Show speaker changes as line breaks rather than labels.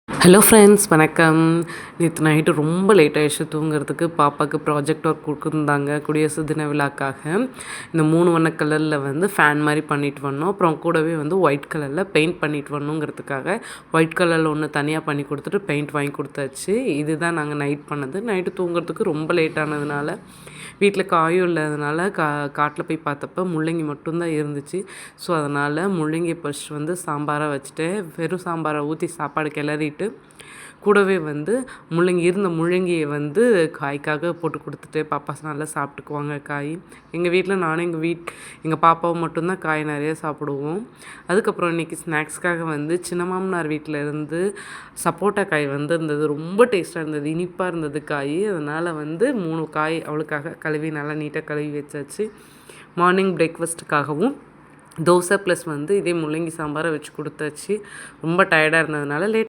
Hello friends, வணக்கம். நேற்று night ரொம்ப லேட் ஆயிடுச்சு தூங்குறதுக்கு. பாப்பாவுக்கு ப்ராஜெக்ட் ஒர்க் கொடுத்துருந்தாங்க குடியரசு தின விழாக்காக. இந்த 3 வண்ண கலரில் ஃபேன் மாதிரி பண்ணிட்டு வந்தோம். அப்புறம் கூடவே ஒயிட் கலரில் பெயிண்ட் பண்ணிட்டு வரணுங்கிறதுக்காக ஒயிட் கலரில் ஒன்று தனியாக பண்ணி கொடுத்துட்டு பெயிண்ட் வாங்கி கொடுத்தாச்சு. இதுதான் நாங்கள் நைட் பண்ணது. நைட்டு தூங்குறதுக்கு ரொம்ப லேட் ஆனதுனால வீட்டில் காயும் இல்லாததுனால காட்டில் போய் பார்த்தப்ப முள்ளங்கி மட்டும்தான் இருந்துச்சு. ஸோ அதனால் முள்ளங்கி பறிச்சுட்டு சாம்பாராக வச்சுட்டேன். வெறும் சாம்பாரை ஊற்றி சாப்பாடு கிளறிட்டு கூடவே முள்ளங்கியை காய்க்காக போட்டு கொடுத்துட்டு பாப்பா நல்லா சாப்பிட்டுக்குவாங்க காய். எங்கள் வீட்டில் நானும் எங்கள் பாப்பாவும் மட்டும்தான் காய் நிறைய சாப்பிடுவோம். அதுக்கப்புறம் இன்றைக்கி ஸ்நாக்ஸ்க்காக சின்ன மாமனார் வீட்டில் இருந்து சப்போட்டா காய் இருந்தது. ரொம்ப டேஸ்ட்டாக இருந்தது, இனிப்பாக இருந்தது காய். அதனால் 3 காய் அவளுக்காக கழுவி நல்லா நீட்டாக கழுவி வச்சாச்சு. மார்னிங் பிரேக்ஃபாஸ்ட்டுக்காகவும் தோசை ப்ளஸ் இதே முள்ளங்கி சாம்பாரை வச்சு கொடுத்தாச்சு. ரொம்ப டயர்டாக இருந்ததுனால லேட்